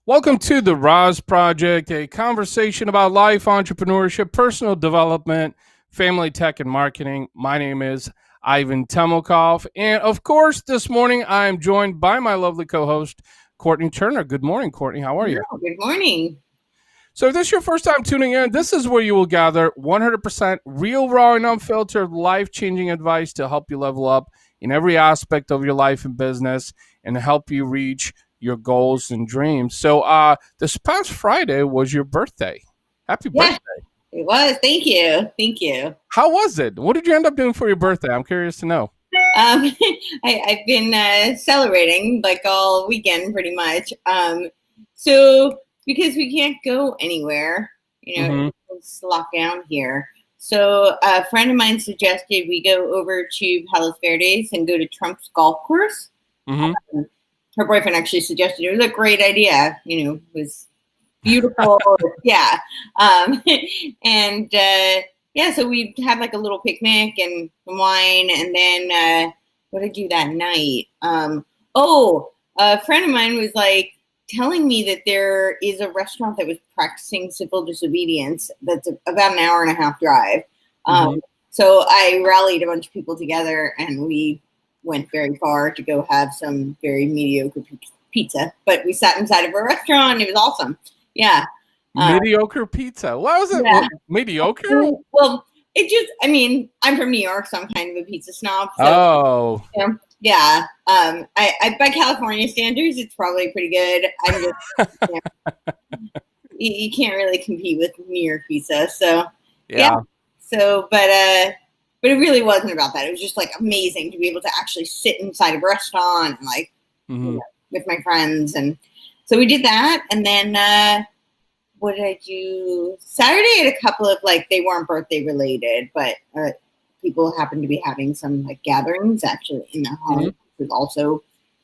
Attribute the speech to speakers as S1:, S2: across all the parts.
S1: Welcome to the RAS Project, a conversation about life, entrepreneurship, personal development, family tech, and marketing. My name is Ivan Temelkov. And of course, this morning I am joined by my lovely co host, Courtney Turner. Good morning, Courtney. How are you?
S2: Oh, good morning.
S1: So, if this is your first time tuning in, this is where you will gather 100% real, raw, and unfiltered life changing advice to help you level up in every aspect of your life and business and help you reach your goals and dreams. So, this past Friday was your birthday. Happy
S2: Yeah,
S1: birthday.
S2: it was. Thank you. Thank you.
S1: How was it? What did you end up doing for your birthday? I'm curious to know.
S2: Um, I've been celebrating like all weekend pretty much. So because we can't go anywhere,
S1: Mm-hmm.
S2: it's locked down here. So a friend of mine suggested we go over to Palos Verdes and go to Trump's golf course.
S1: Mm-hmm.
S2: Her boyfriend actually suggested it was a great idea. It was beautiful. Yeah. Um, and yeah, so we had like a little picnic and some wine. And then what did I do that night? A friend of mine was like telling me that there is a restaurant that was practicing civil disobedience that's about an hour and a half drive.
S1: Mm-hmm.
S2: So I rallied a bunch of people together and we went very far to go have some very mediocre pizza. But we sat inside of a restaurant. It was awesome. Yeah.
S1: Mediocre pizza. What was it?
S2: Yeah.
S1: Mediocre?
S2: Well, I'm from New York, so I'm kind of a pizza snob. So,
S1: Oh.
S2: yeah. I by California standards, it's probably pretty good. I'm just, you can't really compete with New York pizza. So, yeah.
S1: Yeah.
S2: So, but it really wasn't about that. It was just like amazing to be able to actually sit inside a restaurant and like,
S1: Mm-hmm.
S2: with my friends. And so we did that. And then, what did I do? Saturday I had a couple of they weren't birthday related, but people happened to be having some like gatherings actually in the home, which was also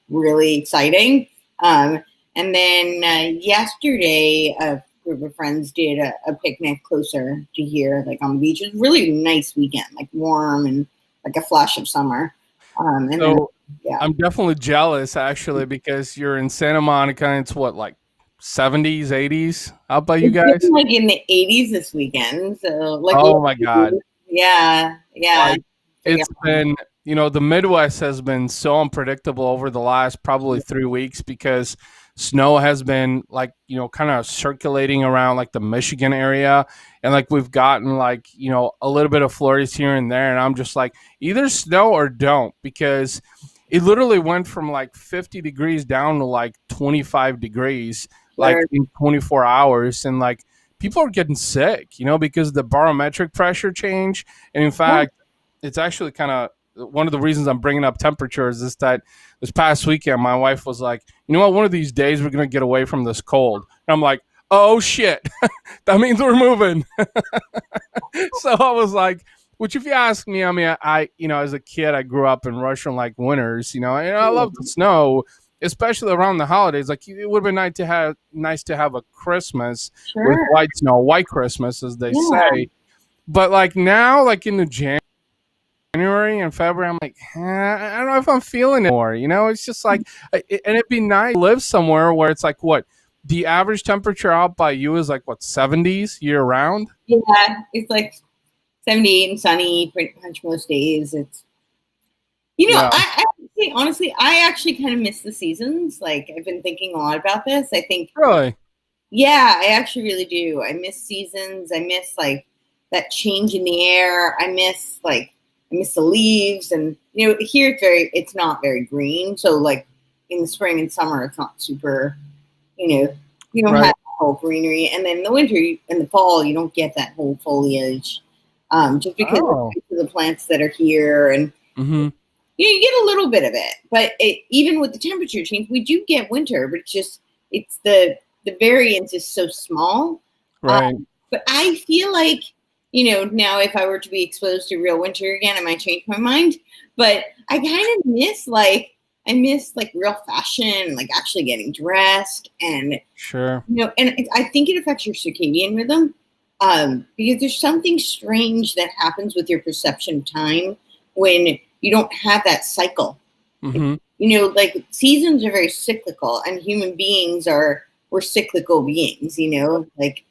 S2: really exciting. And then yesterday a group of friends did a picnic closer to here, like on the beach. It was a really nice weekend, like warm and like a flash of summer. And then,
S1: So
S2: yeah.
S1: I'm definitely jealous actually because you're in Santa Monica and it's what, like 70s, 80s out by you
S2: It's
S1: guys?
S2: been like in the 80s this weekend. So like,
S1: Oh my God.
S2: yeah.
S1: Like
S2: So, yeah.
S1: it's been, the Midwest has been so unpredictable over the last probably 3 weeks because snow has been like, kind of circulating around like the Michigan area. And like we've gotten like, a little bit of flurries here and there. And I'm just like, either snow or don't, because it literally went from like 50 degrees down to like 25 degrees, like
S2: Sure.
S1: in 24 hours. And like people are getting sick, because the barometric pressure change. And in fact, it's actually kind of one of the reasons I'm bringing up temperatures is that this past weekend, my wife was like, you know what, one of these days we're going to get away from this cold. And I'm like, oh shit, that means we're moving. So I was like, which if you ask me, I mean, as a kid, I grew up in Russian like winters, and I love the snow, especially around the holidays. Like it would have been nice to have a Christmas with
S2: Sure.
S1: white snow, white Christmas, as they
S2: Yeah.
S1: say. But like now, like in the January and February, I'm like, I don't know if I'm feeling it more. It's just like, and it'd be nice to live somewhere where it's like what the average temperature out by you is like what 70s year round.
S2: Yeah. It's like 78 and sunny pretty much most days. It's,
S1: Yeah,
S2: I would say, honestly, I actually kind of miss the seasons. Like I've been thinking a lot about this. I think,
S1: really.
S2: yeah, I actually really do. I miss seasons. I miss like that change in the air. I miss the leaves, and here it's not very green. So like in the spring and summer, it's not super, you don't have
S1: Right.
S2: that whole greenery, and then the winter and the fall, you don't get that whole foliage, just because
S1: Oh.
S2: of the plants that are here, and
S1: Mm-hmm.
S2: you get a little bit of it. But even with the temperature change, we do get winter, but it's the variance is so small.
S1: Right.
S2: But I feel like, now if I were to be exposed to real winter again, I might change my mind. But I kind of I miss like real fashion, like actually getting dressed, and
S1: Sure.
S2: I think it affects your circadian rhythm, because there's something strange that happens with your perception of time when you don't have that cycle.
S1: Mm-hmm.
S2: Like seasons are very cyclical, and human beings are we're cyclical beings, like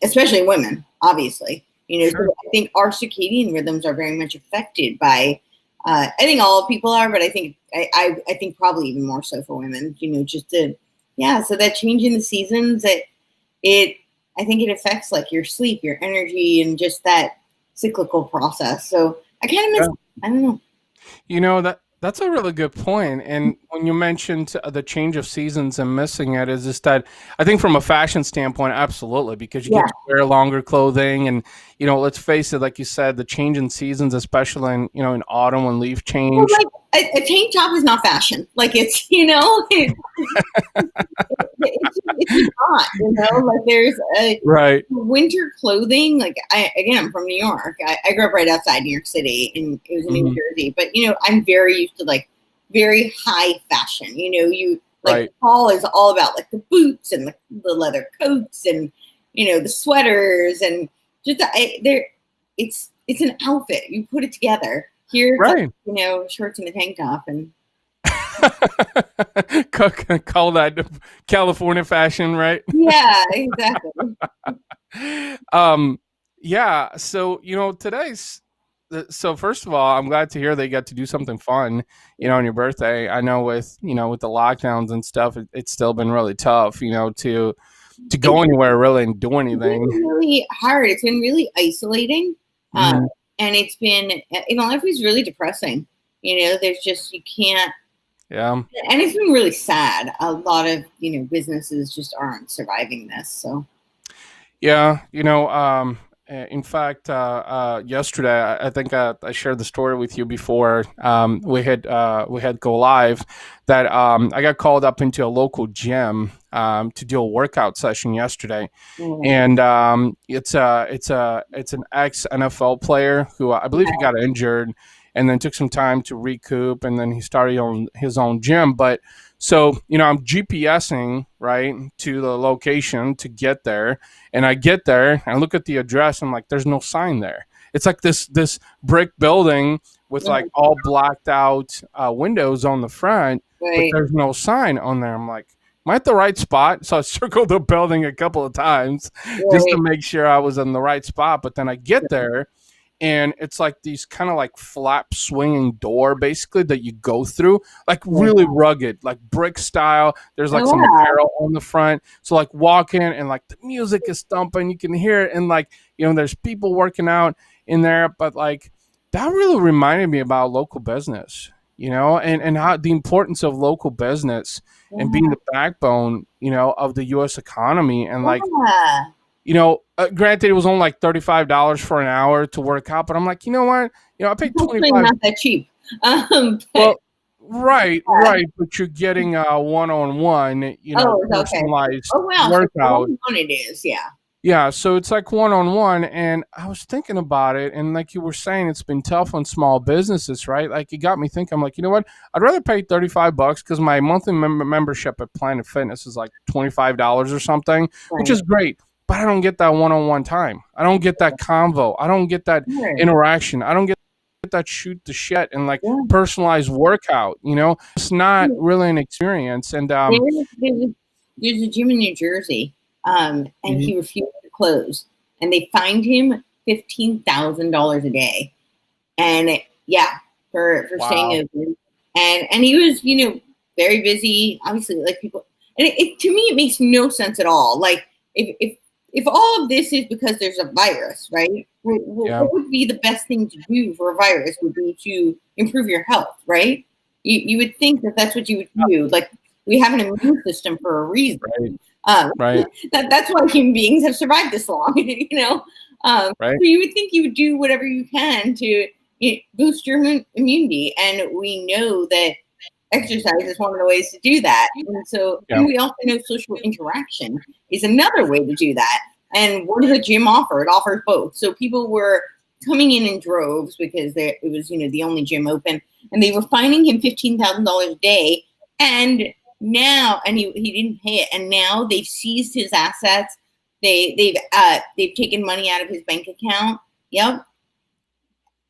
S2: especially women, obviously. So
S1: Sure.
S2: I think our circadian rhythms are very much affected by. I think all people are, but I think I think probably even more so for women. Just so that change in the seasons, it I think it affects like your sleep, your energy, and just that cyclical process. So I kind of miss.
S1: Yeah.
S2: I don't know.
S1: That's a really good point. And when you mentioned the change of seasons and missing it, is just that I think from a fashion standpoint, absolutely, because you get
S2: Yeah.
S1: to wear longer clothing, and let's face it, like you said, the change in seasons, especially in autumn when leaf
S2: Well,
S1: change.
S2: like a tank top is not fashion. Like it's it's just not. Like there's a
S1: Right.
S2: winter clothing. Like I'm from New York. I grew up right outside New York City, and it was in New
S1: Hmm.
S2: Jersey. But I'm very used to like very high fashion. You like
S1: Right.
S2: fall is all about like the boots and the leather coats and the sweaters and just there. It's an outfit. You put it together. Here it's like
S1: Right.
S2: shorts and a tank top and
S1: Call that California fashion, right?
S2: yeah, exactly.
S1: um, yeah. So so first of all, I'm glad to hear they got to do something fun, on your birthday. I know with the lockdowns and stuff, it's still been really tough, to
S2: It's
S1: go anywhere really and do
S2: been
S1: anything.
S2: really hard. It's been really isolating.
S1: Hmm.
S2: And it's been, life is really depressing. There's just, you can't,
S1: Yeah.
S2: and it's been really sad. A lot of, businesses just aren't surviving this. So,
S1: Yeah, in fact, yesterday I think I shared the story with you before. We had go live that I got called up into a local gym to do a workout session yesterday,
S2: yeah.
S1: and it's an ex NFL player who I believe he got injured and then took some time to recoup, and then he started on his own gym. But so I'm GPSing right to the location to get there, and I get there, I look at the address, I'm like, there's no sign there. It's like this brick building with like all blacked out windows on the front, but
S2: Right.
S1: there's no sign on there. I'm like, am I at the right spot? So I circled the building a couple of times just to
S2: Right.
S1: make sure I was in the right spot. But then I get there, and it's like these kind of like flap swinging door basically that you go through, like really rugged, like brick style. There's like
S2: Oh,
S1: some
S2: wow.
S1: apparel on the front. So like walk in, and like the music is thumping, you can hear it, and like there's people working out in there. But like that really reminded me about local business, and how the importance of local business and being the backbone, of the US economy. And like,
S2: Yeah.
S1: granted, it was only like $35 for an hour to work out, but I'm like, you know what? I paid
S2: It's actually
S1: 25.
S2: not that cheap. But,
S1: Well, right, but you're getting a one-on-one,
S2: oh, it's okay.
S1: personalized
S2: Oh, wow. So for
S1: workout.
S2: one it is. Yeah.
S1: Yeah, so it's like one-on-one, and I was thinking about it, and like you were saying, it's been tough on small businesses, right? Like it got me thinking. I'm like, you know what? I'd rather pay $35 because my monthly membership at Planet Fitness is like $25 or something, which
S2: Right.
S1: is great. But I don't get that one-on-one time. I don't get that convo. I don't get that
S2: Sure.
S1: interaction. I don't get that shoot the shit and like
S2: Yeah.
S1: personalized workout. It's not really an experience. And
S2: There's a gym in New Jersey, and
S1: mhm.
S2: he refused to close, and they fined him $15,000 a day, and yeah, for staying
S1: Wow.
S2: open, and he was very busy, obviously, like people, and to me it makes no sense at all. Like if all of this is because there's a virus, right?
S1: Yeah.
S2: What would be the best thing to do for a virus would be to improve your health, right? You would think that that's what you would do. Like we have an immune system for a reason.
S1: Right.
S2: Um,
S1: Right.
S2: that's why human beings have survived this long, So
S1: Right.
S2: you would think you would do whatever you can to boost your immunity, and we know that exercise is one of the ways to do that. And so,
S1: Yeah.
S2: and we also know social interaction is another way to do that. And what does the gym offer? It offers both. So people were coming in droves because it was, the only gym open, and they were fining him $15,000 a day. And now, and he didn't pay it. And now they've seized his assets. They've taken money out of his bank account. Yep.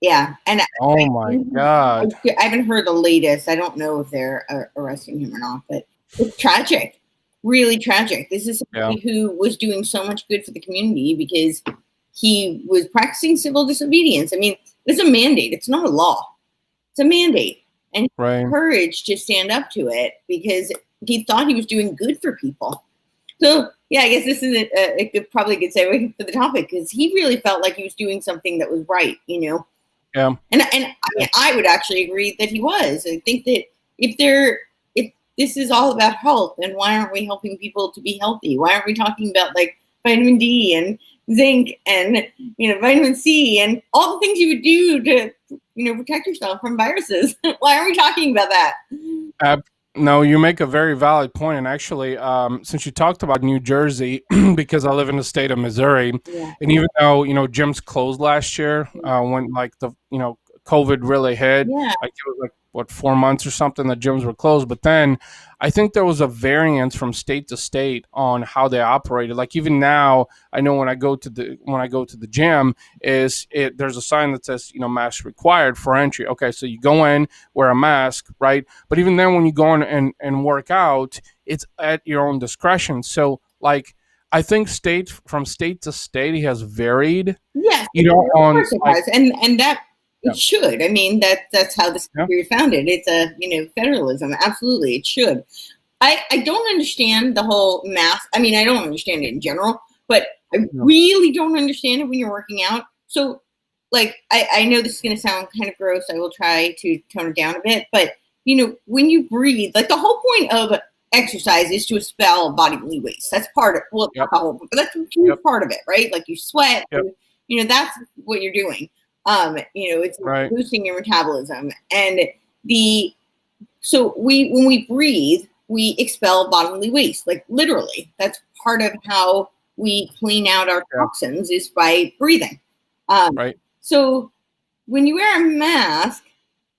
S2: Yeah, and
S1: Oh my God.
S2: I haven't heard the latest. I don't know if they're arresting him or not, but it's tragic. really tragic. This is
S1: Yeah.
S2: somebody who was doing so much good for the community because he was practicing civil disobedience. I mean, it's a mandate. It's not a law. It's a mandate. And he
S1: Right.
S2: had courage to stand up to it because he thought he was doing good for people. So, yeah, I guess this is probably a good segue for the topic because he really felt like he was doing something that was right, you know?
S1: Yeah.
S2: And I mean, I would actually agree that he was. I think that if this is all about health, then why aren't we helping people to be healthy? Why aren't we talking about like vitamin D and zinc and, you know, vitamin C and all the things you would do to, you know, protect yourself from viruses? Why aren't we talking about that?
S1: No, you make a very valid point. And actually, since you talked about New Jersey, because I live in the state of Missouri,
S2: Yeah.
S1: and even though, you know, gyms closed last year, when like the, you know, COVID really hit,
S2: Yeah.
S1: like it was like, what, 4 months or something, the gyms were closed. But then I think there was a variance from state to state on how they operated. Like even now, I know when I go to the gym, there's a sign that says, you know, mask required for entry. Okay, so you go in, wear a mask, right? But even then, when you go in and work out, it's at your own discretion. So like, I think from state to state, he has varied.
S2: Yes,
S1: You know,
S2: of course it has, and that it should. I mean, that's how this country is founded. It's a, you know, federalism. Absolutely, it should. I don't understand the whole mask. I mean, I don't understand it in general, but I really don't understand it when you're working out. So, like, I know this is going to sound kind of gross. I will try to tone it down a bit, but you know, when you breathe, like the whole point of exercise is to expel bodily waste. That's part of not the whole, but that's a huge part of it, right? Like you sweat, you know, that's what you're doing. You know, it's boosting your metabolism, and so when we breathe, we expel bodily waste, like literally. That's part of how we clean out our toxins is by breathing. So when you wear a mask,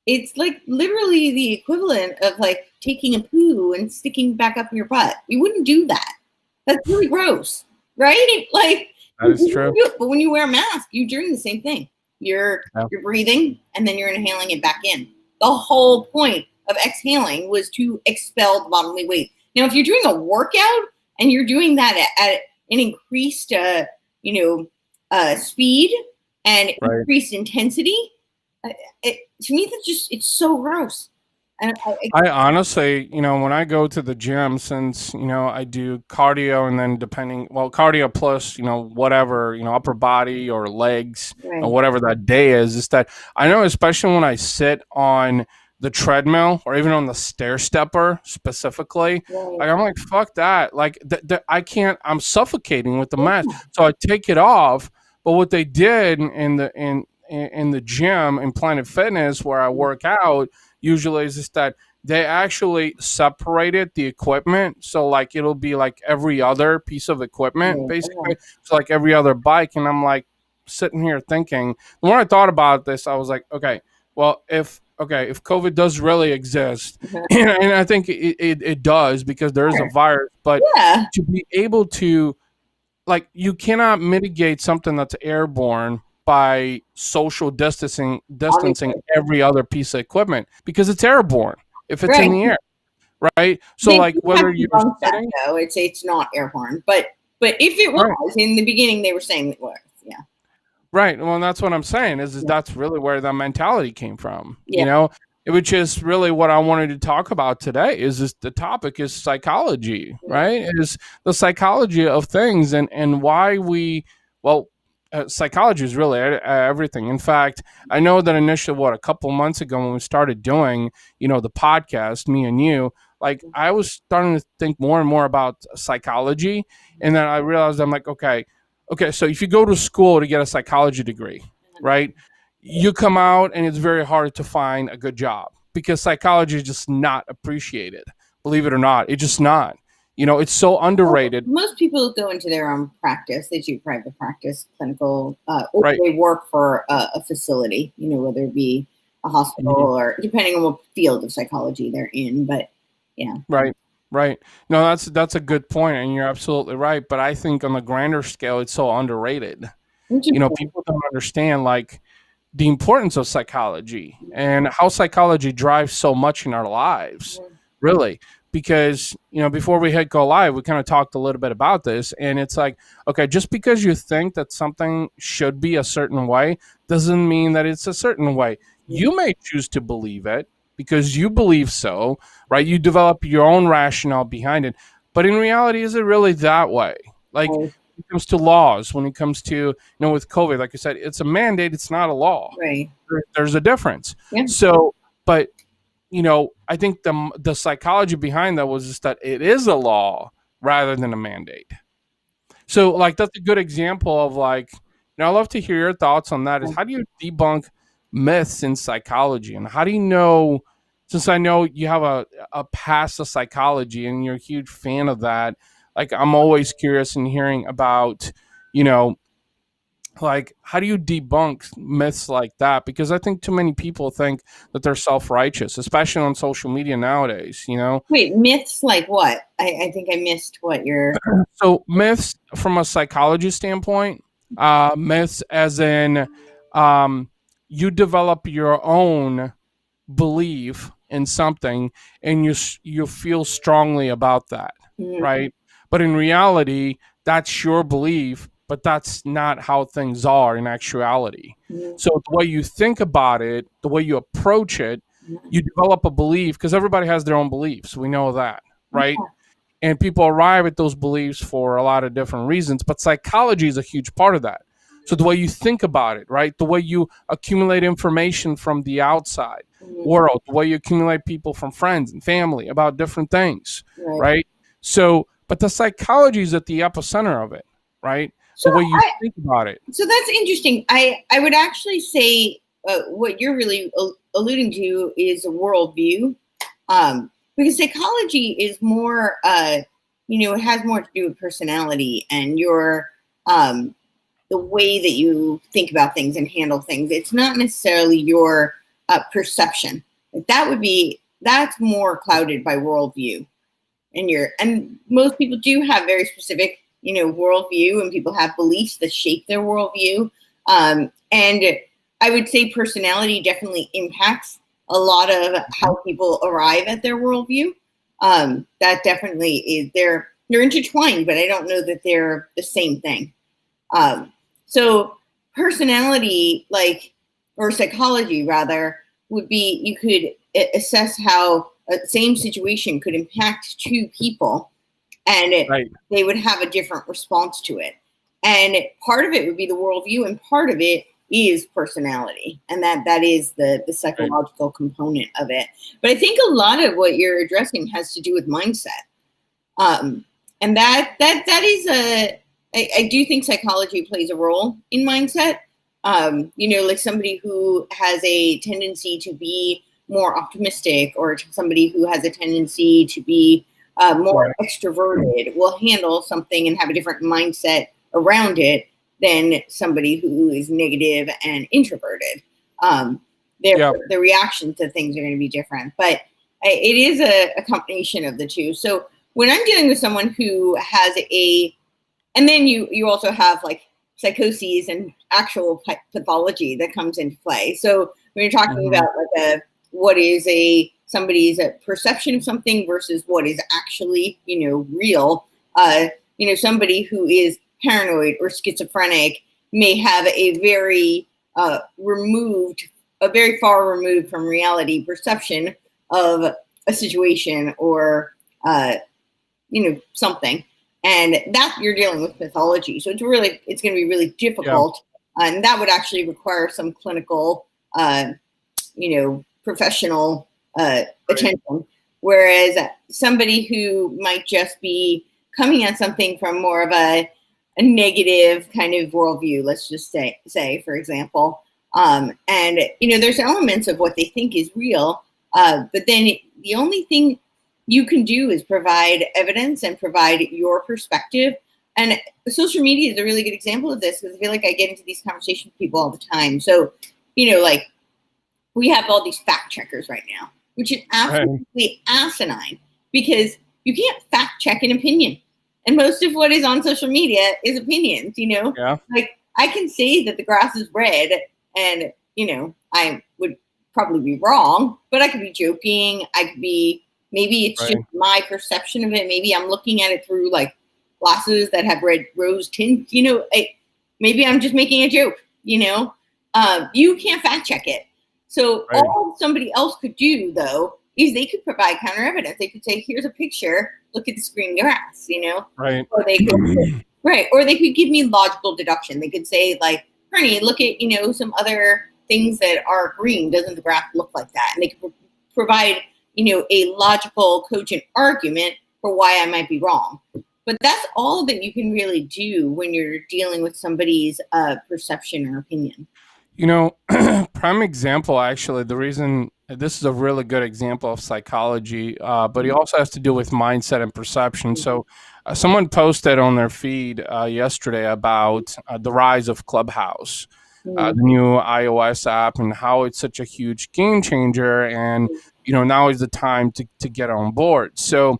S2: it's like literally the equivalent of like taking a poo and sticking back up your butt. You wouldn't do that. That's really gross, right? Like
S1: that is true.
S2: But when you wear a mask, you're doing the same thing. You're breathing and then you're inhaling it back in. The whole point of exhaling was to expel the bodily waste. Now, if you're doing a workout and you're doing that at an increased, speed and increased intensity, to me, it's so gross.
S1: I honestly, you know, when I go to the gym, since, you know, I do cardio and then cardio plus, you know, whatever, you know, upper body or legs or whatever that day is that I know, especially when I sit on the treadmill or even on the stair stepper specifically, like I'm like, fuck that. Like I can't, I'm suffocating with the mask. So I take it off. But what they did in the gym in Planet Fitness where I work out usually is just that they actually separated the equipment. So like it'll be like every other piece of equipment basically. So like every other bike. And I'm like sitting here thinking, the more I thought about this, I was like, okay, well, if COVID does really exist, and I think it does because there is a virus, but to be able to, like, you cannot mitigate something that's airborne by social distancing every other piece of equipment because it's airborne if it's in the air, right? So like whether you're sitting,
S2: it's not airborne, but if it was in the beginning, they were saying it was,
S1: right. Well, that's what I'm saying is that's really where that mentality came from, you know, which is really what I wanted to talk about today. Is this the topic is psychology, right? It is the psychology of things and why psychology is really everything. In fact, I know that initially, a couple months ago when we started doing, you know, the podcast, me and you, like I was starting to think more and more about psychology. And then I realized I'm like, okay, so if you go to school to get a psychology degree, right, you come out and it's very hard to find a good job because psychology is just not appreciated. Believe it or not, it's just not. You know, it's so underrated.
S2: Most people go into their own practice. They do private practice, clinical, or they work for a facility, you know, whether it be a hospital or depending on what field of psychology they're in. But yeah.
S1: Right. No, that's a good point, and you're absolutely right. But I think on the grander scale, it's so underrated. You know, people don't understand like the importance of psychology and how psychology drives so much in our lives, really. because, before we hit go live, we kind of talked a little bit about this, and it's like, okay, just because you think that something should be a certain way doesn't mean that it's a certain way. You may choose to believe it because you believe so, right? You develop your own rationale behind it. But in reality, is it really that way? Like,
S2: Right.
S1: when it comes to laws, when it comes to, with COVID, like I said, it's a mandate, it's not a law.
S2: Right.
S1: There's a difference.
S2: Yeah.
S1: So, but I think the psychology behind that was just that it is a law rather than a mandate. So, like, that's a good example of, like, I love to hear your thoughts on that. Is how do you debunk myths in psychology, and how do you know? Since I know you have a past of psychology and you're a huge fan of that, like, I'm always curious in hearing about, you know, like, how do you debunk myths like that? Because I think too many people think that they're self-righteous, especially on social media nowadays.
S2: Wait, myths like what? I think I missed what you're.
S1: So myths from a psychology standpoint, myths as in, um, you develop your own belief in something, and you feel strongly about that,
S2: Mhm.
S1: right? But in reality, that's your belief, but that's not how things are in actuality.
S2: Mhm.
S1: So the way you think about it, the way you approach it,
S2: Mhm.
S1: you develop a belief, because everybody has their own beliefs. We know that, right?
S2: Yeah.
S1: And people arrive at those beliefs for a lot of different reasons, but psychology is a huge part of that. So the way you think about it, right? The way you accumulate information from the outside
S2: Mhm.
S1: world, the way you accumulate people from friends and family about different things,
S2: Right.
S1: right? So, but the psychology is at the epicenter of it, right?
S2: So
S1: The way you think about it.
S2: So that's interesting. I would actually say what you're really alluding to is a worldview, because psychology is more, it has more to do with personality and your the way that you think about things and handle things. It's not necessarily your perception. Like that's more clouded by worldview, and most people do have very specific worldview, and people have beliefs that shape their worldview, and I would say personality definitely impacts a lot of how people arrive at their worldview. That definitely is, they're intertwined, but I don't know that they're the same thing. So personality, like, or psychology rather, would be, you could assess how a same situation could impact two people, and
S1: Right.
S2: they would have a different response to it. And part of it would be the worldview, and part of it is personality, and that is the
S1: Right.
S2: psychological component of it. But I think a lot of what you're addressing has to do with mindset, um, and that is a I do think psychology plays a role in mindset. Like somebody who has a tendency to be more optimistic, or somebody who has a tendency to be more
S1: Right.
S2: extroverted, will handle something and have a different mindset around it than somebody who is negative and introverted. Their
S1: Yeah.
S2: the reaction to things are going to be different, but it is a combination of the two. So when I'm dealing with someone who has and then you also have like psychoses and actual pathology that comes into play. So when you're talking
S1: Hmm.
S2: about like what is somebody's perception of something versus what is actually real, somebody who is paranoid or schizophrenic may have a very very far removed from reality perception of a situation, or something, and that you're dealing with pathology. So it's going to be really
S1: Yeah.
S2: difficult, and that would actually require some clinical, professional
S1: Right.
S2: attention. Whereas somebody who might just be coming at something from more of a negative kind of worldview, let's just say for example, and there's elements of what they think is real, but then the only thing you can do is provide evidence and provide your perspective. And social media is a really good example of this, because I feel like I get into these conversations with people all the time. So, like, we have all these fact checkers right now, which is
S1: Right.
S2: absolutely asinine, because you can't fact check an opinion. And most of what is on social media is opinions.
S1: Yeah.
S2: Like, I can say that the grass is red, and I would probably be wrong, but I could be joking. I could be Maybe it's just
S1: Right.
S2: my perception of it. Maybe I'm looking at it through like glasses that have red rose tint. You know, maybe I'm just making a joke. You know, you can't fact check it. So
S1: Right.
S2: all somebody else could do though is they could provide counter evidence. They could say, "Here's a picture. Look at the screen grass." You know,
S1: Right.
S2: or they could right, or they could give me logical deduction. They could say like, "Bernie, look at some other things that are green. Doesn't the graph look like that?" And they could provide a logical, cogent argument for why I might be wrong. But that's all that you can really do when you're dealing with somebody's perception or opinion.
S1: Prime example, actually, the reason this is a really good example of psychology, but it also has to do with mindset and perception. So, someone posted on their feed yesterday about the rise of Clubhouse, the
S2: Mm-hmm.
S1: new iOS app, and how it's such a huge game changer. And, now is the time to get on board. So,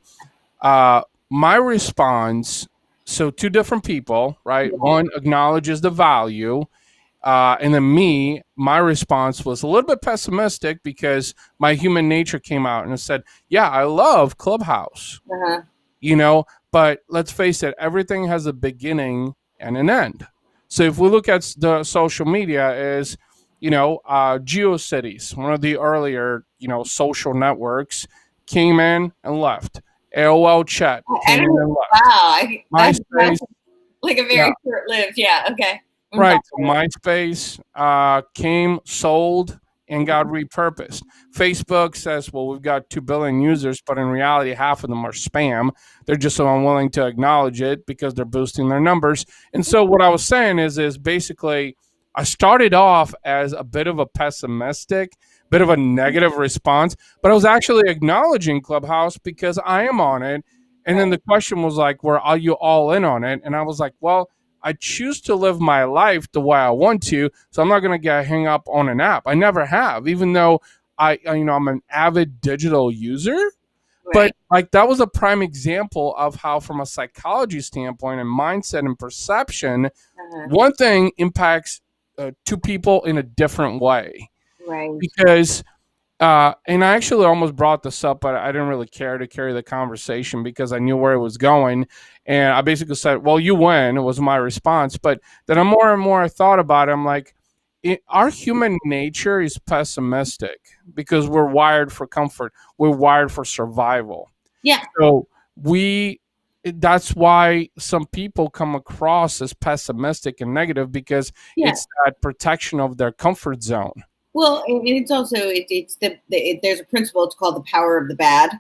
S1: uh, my response, so two different people, right? One acknowledges the value, and then my response was a little bit pessimistic because my human nature came out and said, yeah, I love Clubhouse,
S2: Uh-huh.
S1: But let's face it, everything has a beginning and an end. So if we look at the social media is, GeoCities, one of the earlier, social networks, came in and left. AOL chat
S2: I
S1: came
S2: don't
S1: in
S2: know.
S1: and
S2: Wow,
S1: left.
S2: that's
S1: MySpace,
S2: like a
S1: yeah.
S2: very short-lived. Yeah. Okay.
S1: Right. So MySpace came, sold, and got repurposed. Facebook says, well, we've got 2 billion users, but in reality, half of them are spam. They're just so unwilling to acknowledge it because they're boosting their numbers. And so what I was saying is basically I started off as a bit of a pessimistic, bit of a negative response, but I was actually acknowledging Clubhouse because I am on it. And then the question was like, well, are you all in on it? And I was like, well, I choose to live my life the way I want to, so I'm not going to get hung up on an app. I never have, even though I'm an avid digital user. But
S2: Right.
S1: like that was a prime example of how, from a psychology standpoint and mindset and perception,
S2: Uh-huh.
S1: one thing impacts two people in a different way.
S2: Right.
S1: Because and I actually almost brought this up, but I didn't really care to carry the conversation because I knew where it was going. And I basically said, well, you win, was my response. But then more and more I thought about it, I'm like, our human nature is pessimistic because we're wired for comfort. We're wired for survival.
S2: Yeah.
S1: So that's why some people come across as pessimistic and negative because
S2: Yeah.
S1: it's that protection of their comfort zone.
S2: Well, and it's also there's a principle. It's called the power of the bad,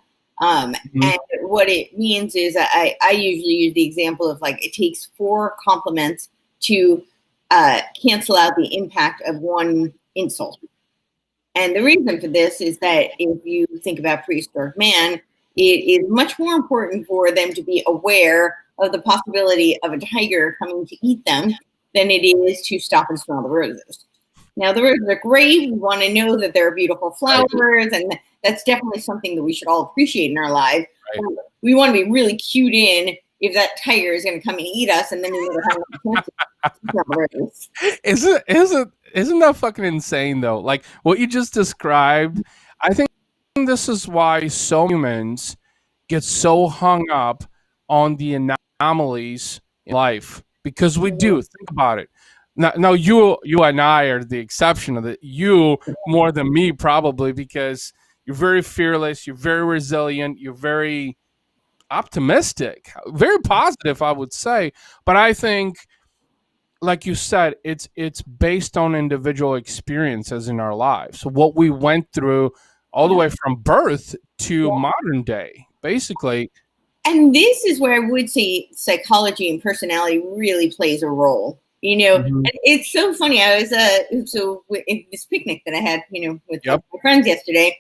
S1: Mhm.
S2: and what it means is I usually use the example of like it takes 4 compliments to cancel out the impact of one insult. And the reason for this is that if you think about prehistoric man, it is much more important for them to be aware of the possibility of a tiger coming to eat them than it is to stop and smell the roses. Now, the roses are great. We want to know that there are beautiful flowers, and that's definitely something that we should all appreciate in our lives.
S1: Right.
S2: We want to be really cued in if that tiger is going to come and eat us, and then we never have a chance to smell the roses.
S1: Isn't that fucking insane though? Like what you just described, I think this is why so humans get so hung up on the anomalies in life because we do. Think about it. Now you and I are the exception of it. You more than me probably because you're very fearless, you're very resilient, you're very optimistic, very positive, I would say. But I think, like you said, it's based on individual experiences in our lives. So what we went through all the way from birth to modern day, basically.
S2: And this is where I would say psychology and personality really plays a role.
S1: Mhm.
S2: And it's so funny. I was in this picnic that I had, with
S1: Yep.
S2: my friends yesterday.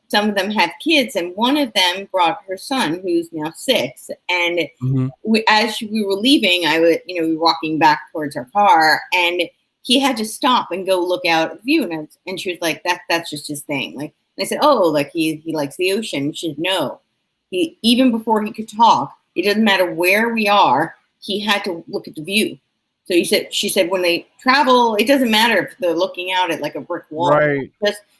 S2: Some of them have kids, and one of them brought her son, who's now 6. And
S1: Mhm.
S2: as we were leaving, we were walking back towards our car, and he had to stop and go look out at the view. And she was like, "That's just his thing." Like, and I said, "Oh, like he likes the ocean." She said, "No, he even before he could talk, it doesn't matter where we are. He had to look at the view." So she said, when they travel, it doesn't matter if they're looking out at like a brick wall.
S1: Right.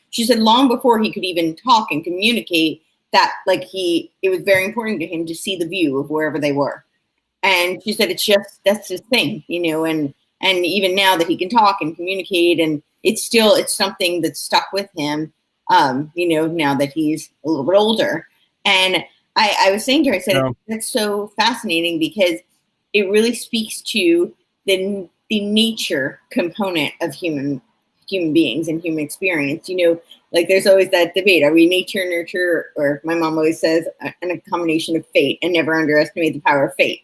S2: She said, long before he could even talk and communicate, that like it was very important to him to see the view of wherever they were. And she said that's his thing, and even now that he can talk and communicate, and it's something that's stuck with him, now that he's a little bit older. And I was saying to her, I said, that's so fascinating because it really speaks to the nature component of human beings and human experience. Like there's always that debate: are we nature, nurture, or my mom always says, a combination of fate, and never underestimate the power of fate.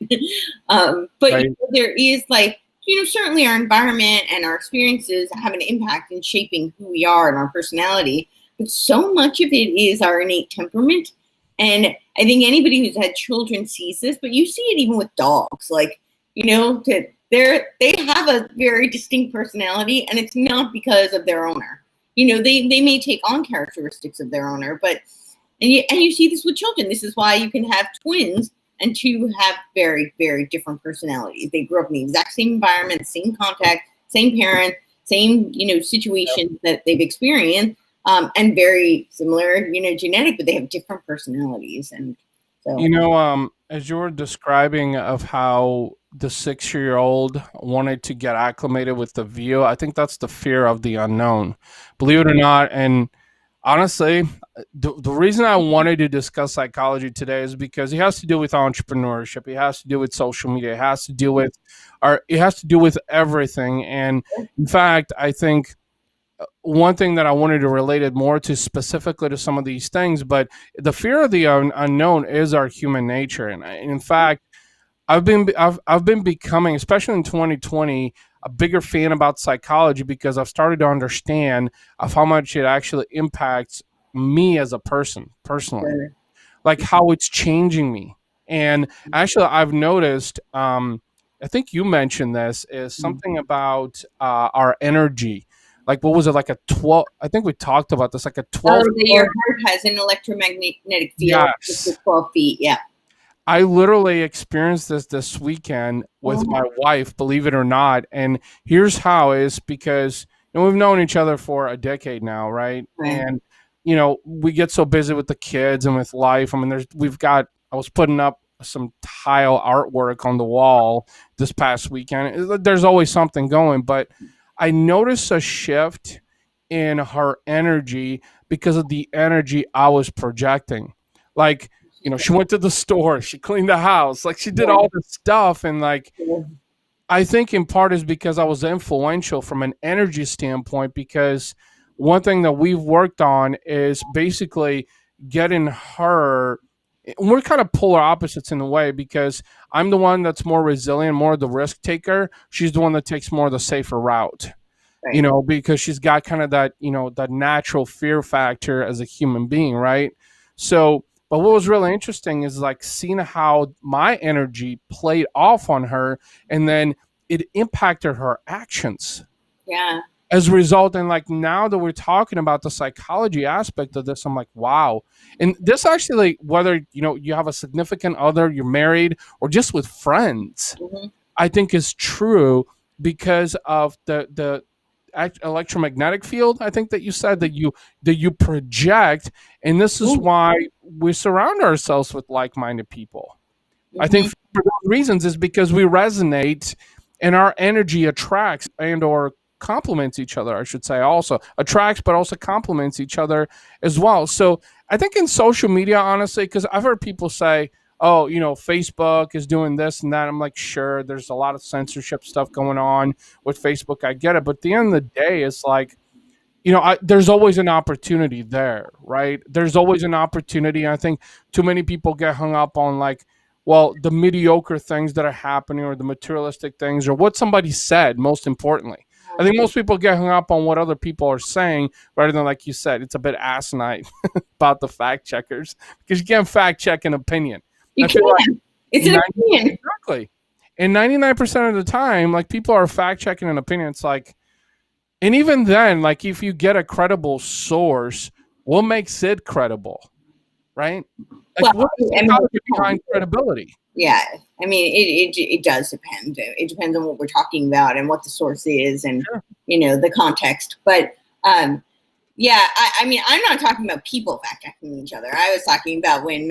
S2: But
S1: right.
S2: There is like, certainly our environment and our experiences have an impact in shaping who we are and our personality. But so much of it is our innate temperament. And I think anybody who's had children sees this, but you see it even with dogs. Like, they have a very distinct personality, and it's not because of their owner. They may take on characteristics of their owner, but and you see this with children. This is why you can have twins and two have very, very different personalities. They grew up in the exact same environment, same contact, same parents, same situations that they've experienced, and very similar, genetic, but they have different personalities. And so,
S1: as you were describing of how the 6-year-old wanted to get acclimated with the view, I think that's the fear of the unknown, believe it or not. And honestly, the reason I wanted to discuss psychology today is because it has to do with entrepreneurship. It has to do with social media. It has to do with everything. And in fact, I think one thing that I wanted to relate it more to specifically to some of these things, but the fear of the unknown is our human nature. And in fact, I've been becoming, especially in 2020, a bigger fan about psychology because I've started to understand of how much it actually impacts me as a person personally, like how it's changing me. And actually, I've noticed. I think you mentioned this is something about our energy. Like what was it, like a 12? I think we talked about this, like a 12.
S2: Oh, your heart has an electromagnetic field.
S1: Yes.
S2: It's 12 feet. Yeah.
S1: I literally experienced this weekend with my wife, believe it or not. And here's how is because we've known each other for a decade now, right? And we get so busy with the kids and with life. I mean, I was putting up some tile artwork on the wall this past weekend. There's always something going, but I noticed a shift in her energy because of the energy I was projecting. Like, she went to the store, she cleaned the house, like she did all this stuff. And like, I think in part is because I was influential from an energy standpoint, because one thing that we've worked on is basically getting her, we're kind of polar opposites in a way, because I'm the one that's more resilient, more the risk taker. She's the one that takes more of the safer route, because she's got kind of that, that natural fear factor as a human being. Right. So, but what was really interesting is like seeing how my energy played off on her, and then it impacted her actions.
S2: Yeah.
S1: As a result, and like now that we're talking about the psychology aspect of this, I'm like, wow. And this actually, whether you have a significant other, you're married, or just with friends, I think is true because of the electromagnetic field, I think that you said that you project, and this is why we surround ourselves with like-minded people. I think for those reasons is because we resonate, and our energy attracts and or complements each other, I should say. Also attracts but also complements each other as well. So I think in social media, honestly, because I've heard people say, oh, Facebook is doing this and that. I'm like, sure, there's a lot of censorship stuff going on with Facebook. I get it. But at the end of the day, it's like, there's always an opportunity there, right? There's always an opportunity. I think too many people get hung up on like, well, the mediocre things that are happening, or the materialistic things, or what somebody said, most importantly. I think most people get hung up on what other people are saying rather than, like you said, it's a bit asinine about the fact checkers, because you can't fact check an opinion.
S2: You can. Like it's an opinion.
S1: Exactly. And 99% of the time, like people are fact checking an opinion. It's like, and even then, like if you get a credible source, what makes it credible, right? Like what is behind credibility?
S2: Yeah, I mean, it does depend. It depends on what we're talking about and what the source is, and the context. But Yeah, I mean, I'm not talking about people fact checking each other. I was talking about when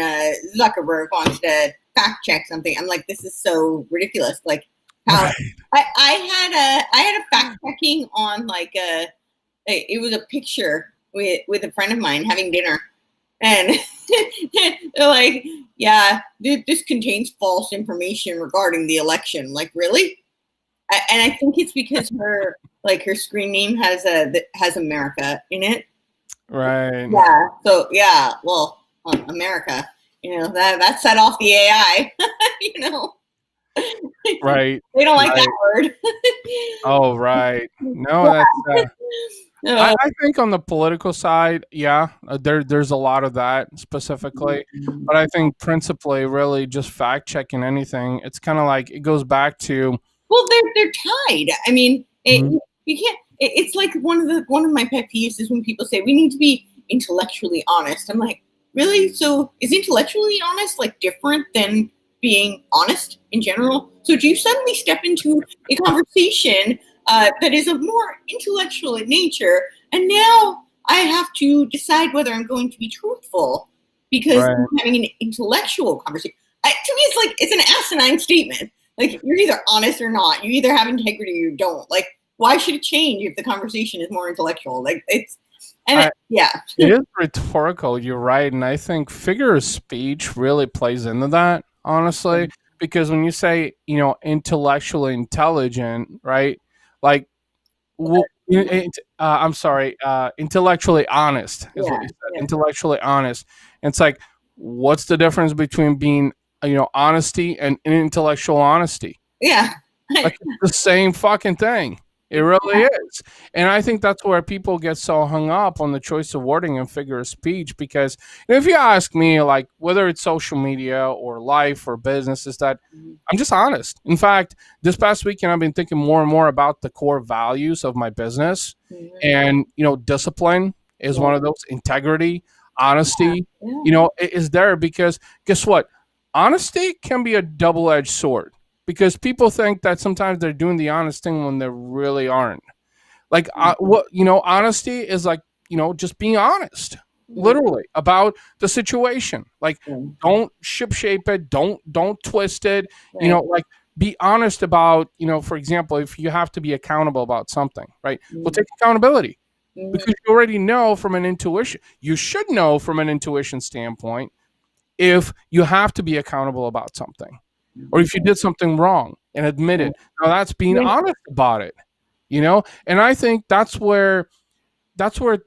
S2: Zuckerberg wants to fact check something. I'm like, this is so ridiculous. Like, how
S1: Right.
S2: I had a fact checking on like it was a picture with a friend of mine having dinner, and they're like, yeah, this contains false information regarding the election. Like, really? And I think it's because her screen name has America in it.
S1: Right.
S2: Yeah. So yeah, well, America, that set off the AI. you know,
S1: Right.
S2: they don't like that
S1: Right.
S2: word.
S1: Oh, right. No, that's
S2: Uh,
S1: I think on the political side, yeah, there's a lot of that specifically, but I think principally, really, just fact checking anything, it's kind of like it goes back to.
S2: well, they're tied. I mean,
S1: Mhm.
S2: you can't. It's like one of my pet peeves is when people say we need to be intellectually honest. I'm like, really? So is intellectually honest like different than being honest in general? So do you suddenly step into a conversation that is of more intellectual in nature, and now I have to decide whether I'm going to be truthful because
S1: Right.
S2: I'm having an intellectual conversation? To me, it's like it's an asinine statement. Like, you're either honest or not. You either have integrity or you don't. Like, why should it change if the conversation is more intellectual? Like,
S1: I,
S2: yeah.
S1: it is rhetorical, you're right, and I think figure of speech really plays into that, honestly, because when you say, intellectually intelligent, right? Like, well, I'm sorry, intellectually honest is what
S2: Yeah.
S1: you said.
S2: Yeah.
S1: Intellectually honest. And it's like, what's the difference between being, honesty and intellectual honesty?
S2: Yeah.
S1: Like, it's the same fucking thing. It really is. And I think that's where people get so hung up on the choice of wording and figure of speech because if you ask me, like, whether it's social media or life or business, is that I'm just honest. In fact, this past weekend, I've been thinking more and more about the core values of my business. And, discipline is one of those, integrity, honesty,
S2: Yeah.
S1: is there because guess what? Honesty can be a double edged sword because people think that sometimes they're doing the honest thing when they really aren't. Like, honesty is like, just being honest, literally about the situation. Like, don't ship shape it, don't twist it. Like, be honest about, for example, if you have to be accountable about something, right? Well, take accountability because you already know from an intuition. You should know from an intuition standpoint if you have to be accountable about something or if you did something wrong and admit it. Now that's being honest about it, And I think that's where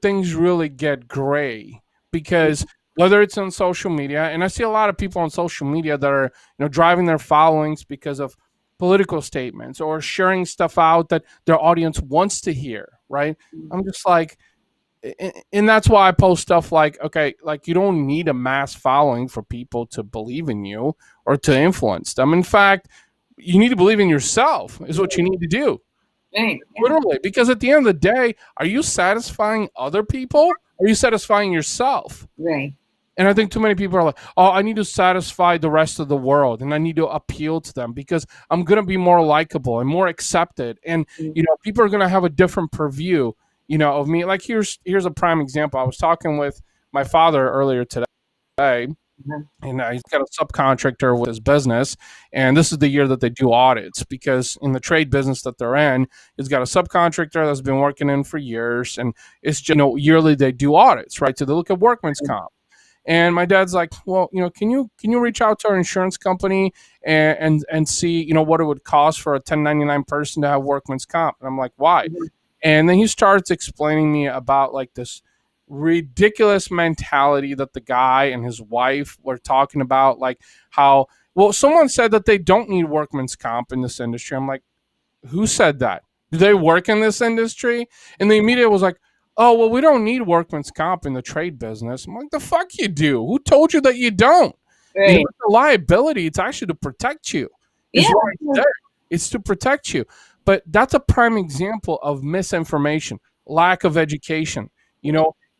S1: things really get gray because whether it's on social media, and I see a lot of people on social media that are, driving their followings because of political statements or sharing stuff out that their audience wants to hear, right? I'm just like, and that's why I post stuff like, okay, like you don't need a mass following for people to believe in you or to influence them. In fact, you need to believe in yourself is what you need to do.
S2: Right.
S1: Literally, because at the end of the day, are you satisfying other people? Or are you satisfying yourself?
S2: Right.
S1: And I think too many people are like, oh, I need to satisfy the rest of the world and I need to appeal to them because I'm going to be more likable and more accepted. And, people are going to have a different purview, of me. Like, here's a prime example. I was talking with my father earlier today. And he's got a subcontractor with his business, and this is the year that they do audits because in the trade business that they're in, he's got a subcontractor that's been working in for years, and it's just yearly they do audits, right? So they look at workman's comp. And my dad's like, well, can you reach out to our insurance company and see what it would cost for a 1099 person to have workman's comp? And I'm like, why? And then he starts explaining me about like this ridiculous mentality that the guy and his wife were talking about, like how, well, someone said that they don't need workman's comp in this industry. I'm like, who said that? Do they work in this industry? And the media was like, oh, well, we don't need workman's comp in the trade business. I'm like, the fuck you do? Who told you that you don't?
S2: Right.
S1: It's a liability. It's actually to protect you. It's right there. It's to protect you. But that's a prime example of misinformation, lack of education,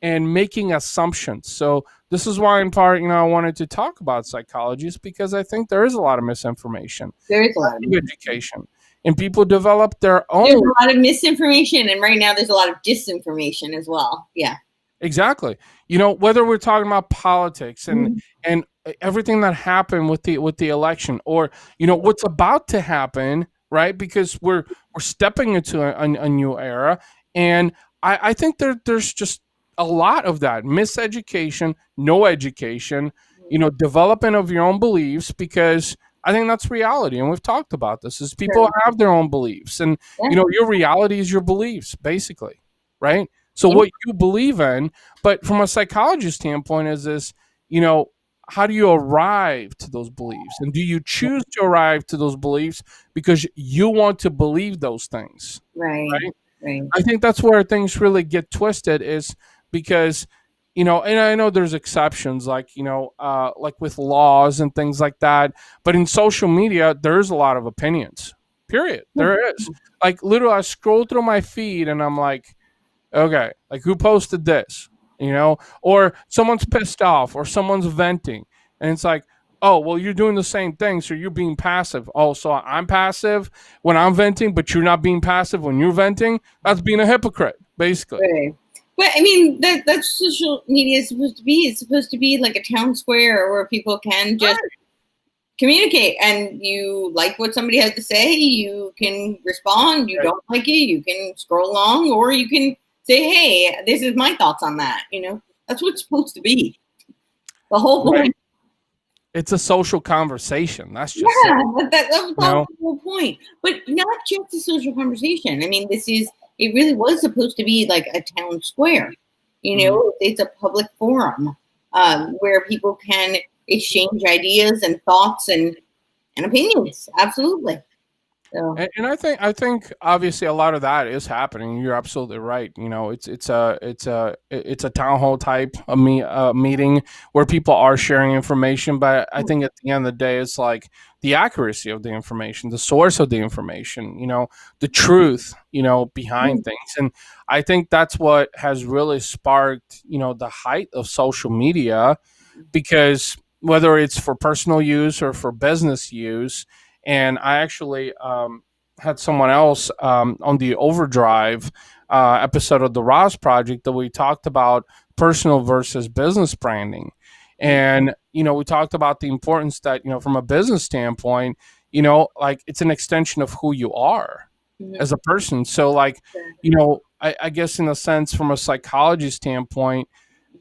S1: and making assumptions. So this is why, in part, I wanted to talk about psychology is because I think there is a lot of misinformation.
S2: There is a lot of
S1: education. And people develop their own.
S2: There's a lot of misinformation, and right now there's a lot of disinformation as well. Yeah.
S1: Exactly. Whether we're talking about politics and
S2: Mhm.
S1: and everything that happened with the election, or what's about to happen, right? Because we're stepping into a new era, and I think there's just a lot of that miseducation, no education, development of your own beliefs, because I think that's reality, and we've talked about this. Is people
S2: Sure.
S1: have their own beliefs, and
S2: Yeah.
S1: your reality is your beliefs, basically, right? So
S2: Yeah.
S1: what you believe in, but from a psychology standpoint, is this, you know, how do you arrive to those beliefs? And do you choose to arrive to those beliefs because you want to believe those things?
S2: Right.
S1: Right.
S2: Right.
S1: I think that's where things really get twisted, is because, and I know there's exceptions, like, like with laws and things like that. But in social media, there's a lot of opinions, period.
S2: Yeah.
S1: There is. Like, literally, I scroll through my feed and I'm like, okay, like, who posted this? Or someone's pissed off or someone's venting. And it's like, oh, well, you're doing the same thing. So you're being passive. Oh, so I'm passive when I'm venting, but you're not being passive when you're venting. That's being a hypocrite, basically.
S2: Right. But I mean, that's social media is supposed to be. It's supposed to be like a town square where people can just
S1: Right.
S2: communicate, and you like what somebody has to say, you can respond. You
S1: Right.
S2: don't like it, you can scroll along, or you can say, hey, this is my thoughts on that. That's what it's supposed to be. The whole
S1: Right.
S2: point.
S1: It's a social conversation. That's just it.
S2: Yeah, that was
S1: You
S2: all
S1: know?
S2: the whole point. But not just a social conversation. I mean, it really was supposed to be like a town square.
S1: Mhm.
S2: It's a public forum where people can exchange ideas and thoughts and opinions. Absolutely. So,
S1: And I think obviously a lot of that is happening. You're absolutely right. It's a town hall type of meeting where people are sharing information. But I think at the end of the day, it's like the accuracy of the information, the source of the information, the truth, behind things. And I think that's what has really sparked, the height of social media, because whether it's for personal use or for business use. And I actually had someone else on the Overdrive episode of the RAS project that we talked about personal versus business branding. And, we talked about the importance that, from a business standpoint, like, it's an extension of who you are
S2: mhm.
S1: as a person. So, like, I guess in a sense, from a psychology standpoint,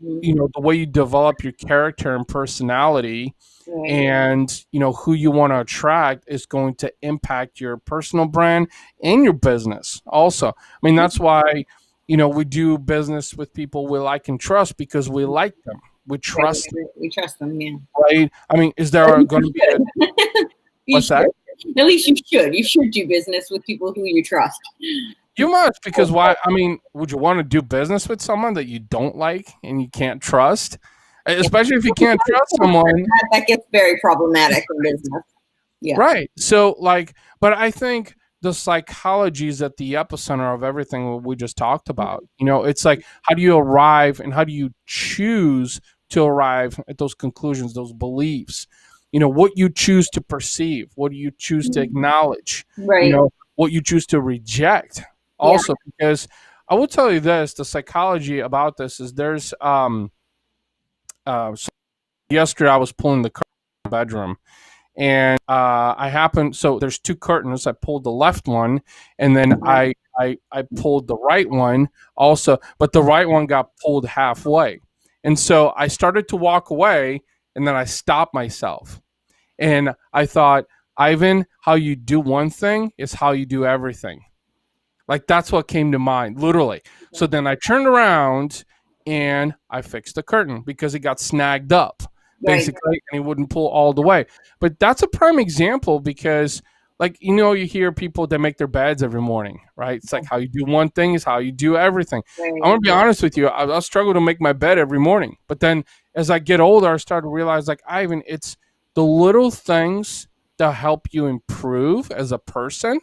S2: Mhm.
S1: the way you develop your character and personality,
S2: Right.
S1: and who you want to attract, is going to impact your personal brand and your business also. I mean, that's why we do business with people we like and trust, because we like them, we
S2: Right.
S1: trust them,
S2: We trust them. Yeah.
S1: right? I mean, is
S2: At
S1: there
S2: least
S1: going
S2: you
S1: to be
S2: should. You
S1: what's that?
S2: should. At least you should. You should do business with people who you trust.
S1: You must, because why? I mean, would you want to do business with someone that you don't like and you can't trust,
S2: Yeah.
S1: especially if you can't trust someone?
S2: That gets very problematic in business. Yeah.
S1: Right. So, like, but I think the psychology is at the epicenter of everything we just talked about. It's like, how do you arrive and how do you choose to arrive at those conclusions, those beliefs? What you choose to perceive, what do you choose to acknowledge,
S2: Right.
S1: what you choose to reject
S2: Yeah.
S1: also. Because I will tell you this, the psychology about this is there's, so yesterday I was pulling the curtain in the bedroom, and I happened. So there's two curtains. I pulled the left one, and then I pulled the right one also, but the right one got pulled halfway, and so I started to walk away, and then I stopped myself, and I thought, Ivan, how you do one thing is how you do everything. Like, that's what came to mind, literally. So then I turned around and I fixed the curtain because it got snagged up,
S2: Right.
S1: basically, and it wouldn't pull all the way. But that's a prime example because, like, you hear people that make their beds every morning, right? It's like, how you do one thing is how you do everything.
S2: Right.
S1: I'm gonna be honest with you. I struggle to make my bed every morning, but then as I get older, I start to realize, like, Ivan, it's the little things that help you improve as a person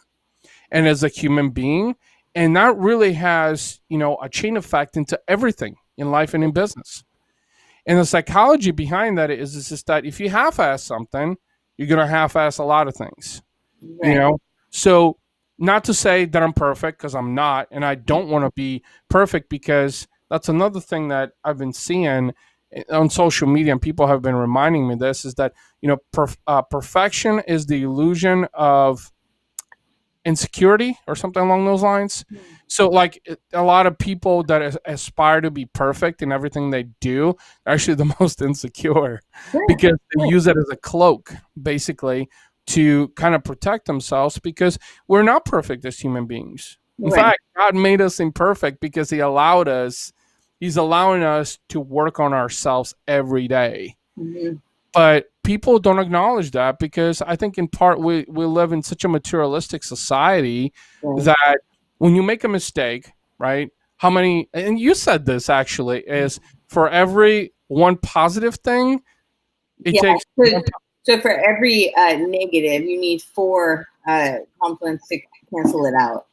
S1: and as a human being. And that really has, a chain effect into everything in life and in business. And the psychology behind that is just that if you half-ass something, you're going to half-ass a lot of things, you
S2: Right.
S1: know? So, not to say that I'm perfect, because I'm not, and I don't want to be perfect, because that's another thing that I've been seeing on social media, and people have been reminding me this, is that perfection is the illusion of insecurity or something along those lines. So like a lot of people that aspire to be perfect in everything they do are actually the most insecure
S2: Sure,
S1: because they
S2: sure.
S1: use it as a cloak basically to kind of protect themselves because we're not perfect as human beings. In
S2: Right.
S1: fact, God made us imperfect because he's allowing us to work on ourselves every day.
S2: Mm-hmm.
S1: But people don't acknowledge that because I think in part we live in such a materialistic society
S2: Right.
S1: that when you make a mistake, right? How many, and you said this actually, is for every one positive thing, it
S2: Yeah.
S1: takes
S2: So, so for every negative, you need four compliments to cancel it out.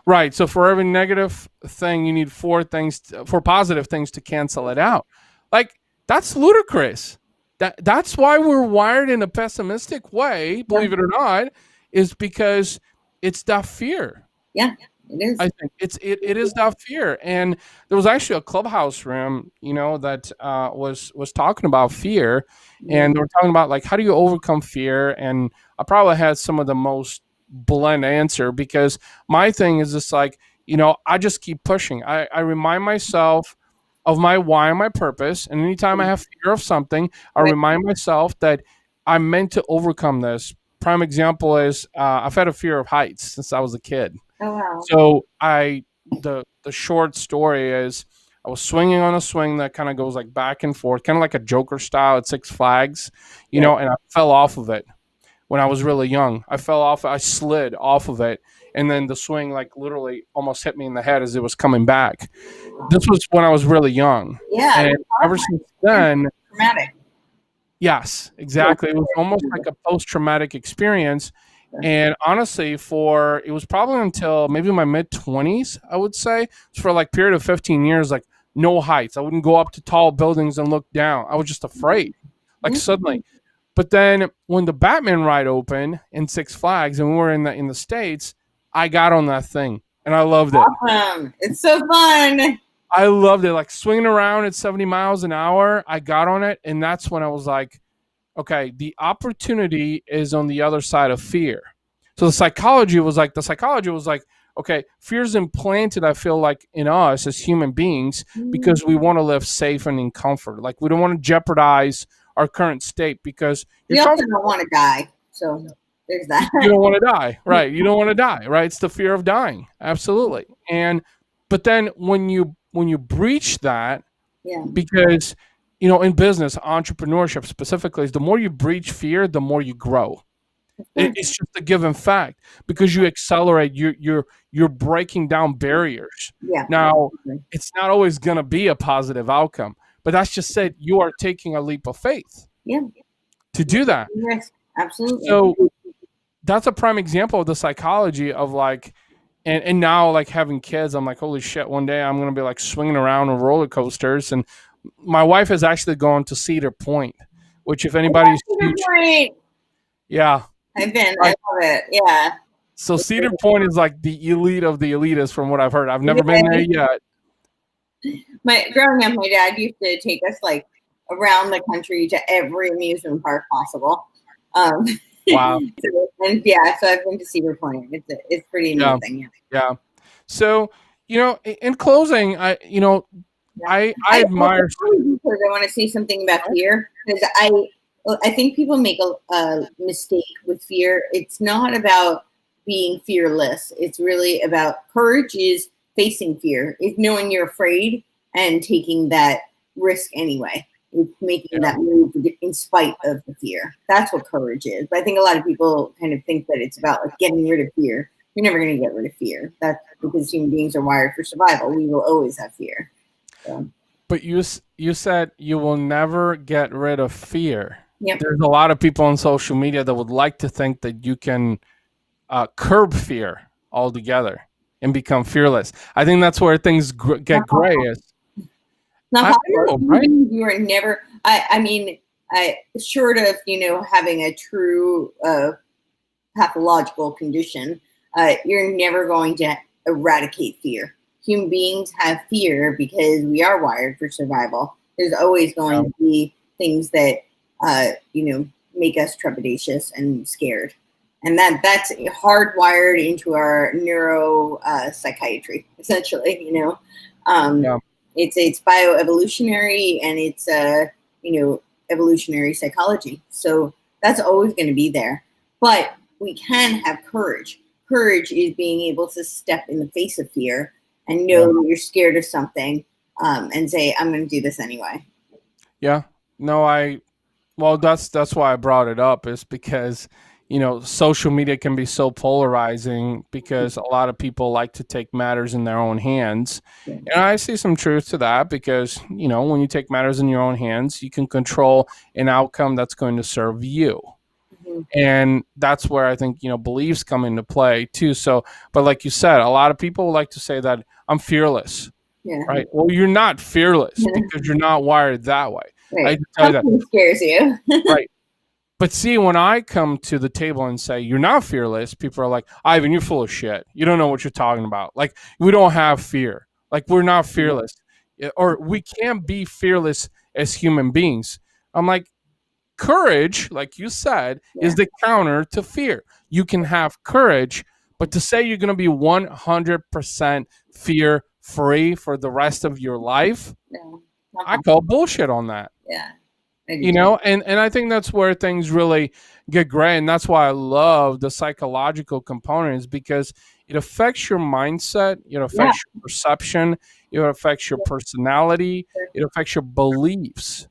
S1: right. So for every negative thing, you need four positive things to cancel it out. Like that's ludicrous. That's why we're wired in a pessimistic way,
S2: Yeah.
S1: believe it or not, is because it's that fear.
S2: Yeah, it is.
S1: I think it is that fear, and there was actually a clubhouse room, that was talking about fear,
S2: Yeah.
S1: and they were talking about like how do you overcome fear, and I probably had some of the most blunt answer because my thing is just like I just keep pushing. I remind myself of my why and my purpose, and anytime I have fear of something, I
S2: Right.
S1: remind myself that I'm meant to overcome this. Prime example is I've had a fear of heights since I was a kid.
S2: Oh wow.
S1: So the short story is I was swinging on a swing that kind of goes like back and forth, kind of like a Joker style at Six Flags,
S2: Right.
S1: and I fell off of it when I was really young. I fell off, I slid off of it, and then the swing like literally almost hit me in the head as it was coming back. This was when I was really young,
S2: Yeah,
S1: and
S2: it's
S1: ever since then,
S2: traumatic.
S1: yes,
S2: Yeah.
S1: exactly. It was almost like a post traumatic experience. And honestly, for it was probably until maybe my mid 20s, I would say, for like period of 15 years, like no heights. I wouldn't go up to tall buildings and look down. I was just afraid, like
S2: Yeah.
S1: suddenly. But then when the Batman ride opened in Six Flags and we were in the States, I got on that thing and I loved it.
S2: It's so fun.
S1: I loved it. Like swinging around at 70 miles an hour, I got on it. And that's when I was like, okay, the opportunity is on the other side of fear. So the psychology was like, okay, fear is implanted, I feel like, in us as human beings because we want to live safe and in comfort. Like we don't want to jeopardize our current state because you're
S2: We also
S1: comfortable.
S2: don't want to die. So there's that.
S1: You don't want to die, right? You don't want to die, right? It's the fear of dying. Absolutely. And but then when you breach that,
S2: Yeah.
S1: because in business entrepreneurship specifically is the more you breach fear the more you grow. It's just a given fact because you accelerate, you're breaking down barriers.
S2: Yeah.
S1: Now it's not always going to be a positive outcome, but that's just said you are taking a leap of faith
S2: Yeah.
S1: to do that.
S2: Yes. Absolutely.
S1: So that's a prime example of the psychology of like, and now like having kids, I'm like, holy shit, one day I'm going to be like swinging around on roller coasters. And my wife has actually gone to Cedar Point, which if anybody's
S2: Cedar
S1: huge,
S2: Point.
S1: yeah.
S2: I've been. I love it. Yeah.
S1: So Cedar Point is like the elite of the elitists from what I've heard. I've never been there yet.
S2: My growing up, my dad used to take us like around the country to every amusement park possible. Um,
S1: Wow.
S2: and yeah, so I've been to Cedar Point. It's pretty
S1: Yeah.
S2: amazing.
S1: Yeah. So, in closing, I admire.
S2: Because I want to say something about fear because I think people make a mistake with fear. It's not about being fearless. It's really about courage is facing fear. It's knowing you're afraid and taking that risk anyway. It's making that move in spite of the fear. That's what courage is. But I think a lot of people kind of think that it's about like getting rid of fear. You're never going to get rid of fear. That's because human beings are wired for survival. We will always have fear. So.
S1: But you said you will never get rid of fear.
S2: Yep.
S1: There's a lot of people on social media that would like to think that you can curb fear altogether and become fearless. I think that's where things get gray.
S2: Not
S1: possible, right?
S2: You are never. I mean, short of having a true pathological condition, you're never going to eradicate fear. human beings have fear because we are wired for survival. There's always going to be things that, make us trepidatious and scared. And that's hardwired into our neuro psychiatry, essentially, It's bioevolutionary, and it's evolutionary psychology. So that's always going to be there. But we can have courage. Courage is being able to step in the face of fear and know that you're scared of something, and say, I'm going to do this anyway.
S1: Yeah. No, well, that's why I brought it up, is because, social media can be so polarizing because a lot of people like to take matters in their own hands.
S2: Yeah.
S1: And I see some truth to that because, when you take matters in your own hands, you can control an outcome that's going to serve you.
S2: Mm-hmm.
S1: And that's where I think, beliefs come into play too. So, but like you said, a lot of people like to say that I'm fearless.
S2: Yeah.
S1: Right. Well, you're not fearless because you're not wired that way.
S2: Right.
S1: I can tell you
S2: that scares you.
S1: Right. But see, when I come to the table and say, you're not fearless, people are like, Ivan, you're full of shit. You don't know what you're talking about. Like, we don't have fear. Like, we're not fearless. Or we can't be fearless as human beings. I'm like, courage, like you said, is the counter to fear. You can have courage, but to say you're going to be 100% fear free for the rest of your life, I call bullshit on that.
S2: Yeah.
S1: And I think that's where things really get gray. And that's why I love the psychological components, because it affects your mindset, it affects your perception, it affects your personality, it affects your beliefs.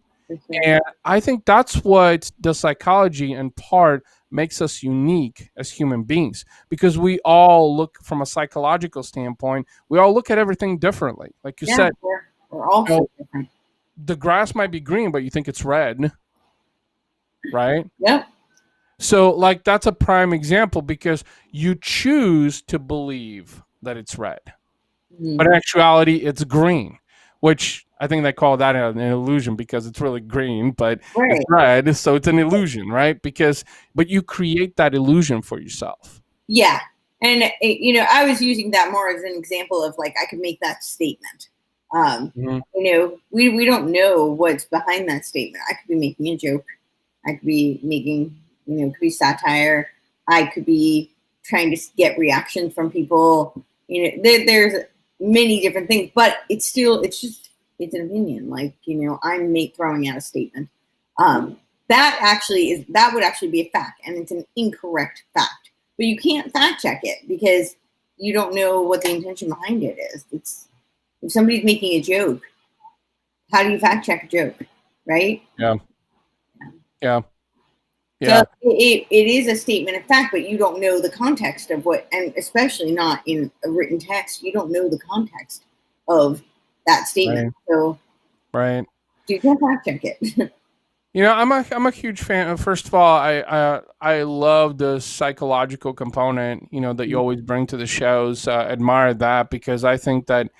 S1: And I think that's what the psychology in part makes us unique as human beings, because we all look from a psychological standpoint, we all look at everything differently. Like you said,
S2: we're all so different.
S1: The grass might be green, but you think it's red, right?
S2: Yeah.
S1: So, like, that's a prime example, because you choose to believe that it's red, but in actuality, it's green, which I think they call that an illusion because it's really green, but it's red, so it's an illusion, right? But you create that illusion for yourself.
S2: Yeah, and I was using that more as an example of, like, I could make that statement. We don't know what's behind that statement. I could be making a joke. I could be making, could be satire. I could be trying to get reactions from people. There's many different things, but it's an opinion. Like, I'm throwing out a statement. That would actually be a fact, and it's an incorrect fact. But you can't fact check it because you don't know what the intention behind it is. If somebody's making a joke, how do you fact check a joke, right?
S1: Yeah.
S2: So it is a statement of fact, but you don't know the context of what, and especially not in a written text, you don't know the context of that statement. So you can fact check it.
S1: I'm a huge fan of, first of all, I love the psychological component, that you always bring to the shows. Admire that, because I think that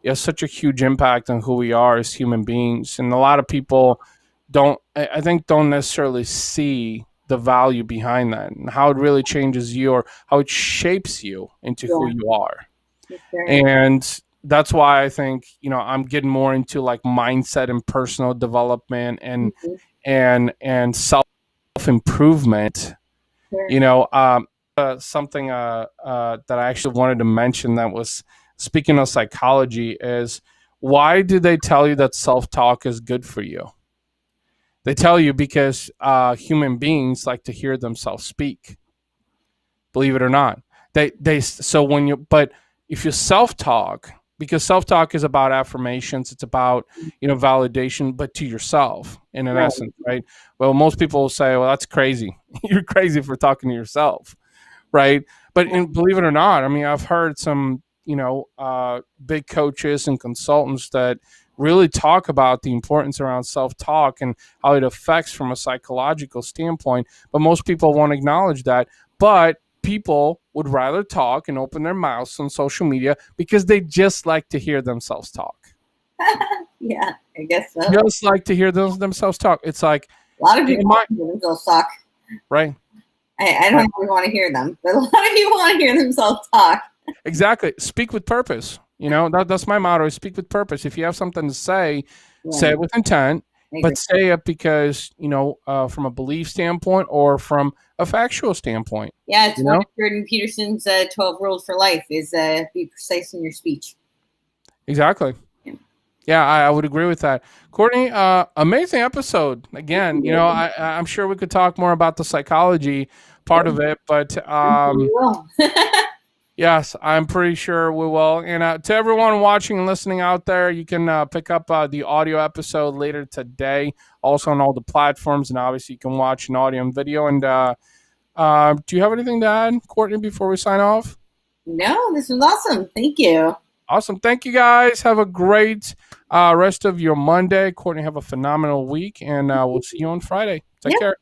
S1: it has such a huge impact on who we are as human beings. And a lot of people don't necessarily see the value behind that and how it really changes you, or how it shapes you into who you are. And that's why I think, I'm getting more into, like, mindset and personal development and and self-improvement. Something that I actually wanted to mention, that was, speaking of psychology, is, why do they tell you that self-talk is good for you? They tell you because human beings like to hear themselves speak. Believe it or not. But if you self-talk, because self-talk is about affirmations, it's about, validation, but to yourself in an essence, right? Well, most people will say, well, that's crazy. You're crazy for talking to yourself, right? But believe it or not, I mean, I've heard some, big coaches and consultants that really talk about the importance around self-talk and how it affects from a psychological standpoint. But most people won't acknowledge that. But people would rather talk and open their mouths on social media because they just like to hear themselves talk.
S2: Yeah, I guess so.
S1: Just like to hear themselves talk. It's like,
S2: a lot of people want to hear themselves talk.
S1: Right.
S2: I don't really want to hear them, but a lot of people want to hear themselves talk.
S1: Exactly. Speak with purpose. That's my motto: speak with purpose. If you have something to say
S2: Right.
S1: it with intent,
S2: I agree.
S1: but say it because from a belief standpoint or from a factual standpoint.
S2: Yeah, it's
S1: You
S2: one
S1: know
S2: of Jordan Peterson's 12 rules for life is be precise in your speech.
S1: exactly.
S2: Yeah.
S1: Yeah, I would agree with that. Courtney, amazing episode.
S2: Thank
S1: Again,
S2: you.
S1: I'm sure we could talk more about the psychology part
S2: Sure.
S1: of it, but
S2: I'm sure you will.
S1: yes, I'm pretty sure we will. And to everyone watching and listening out there, you can pick up the audio episode later today, also on all the platforms. And obviously, you can watch an audio and video. And do you have anything to add, Courtney, before we sign off?
S2: No, this was awesome. Thank you.
S1: Awesome. Thank you, guys. Have a great rest of your Monday. Courtney, have a phenomenal week. And we'll see you on Friday. Take
S2: Yeah.
S1: care.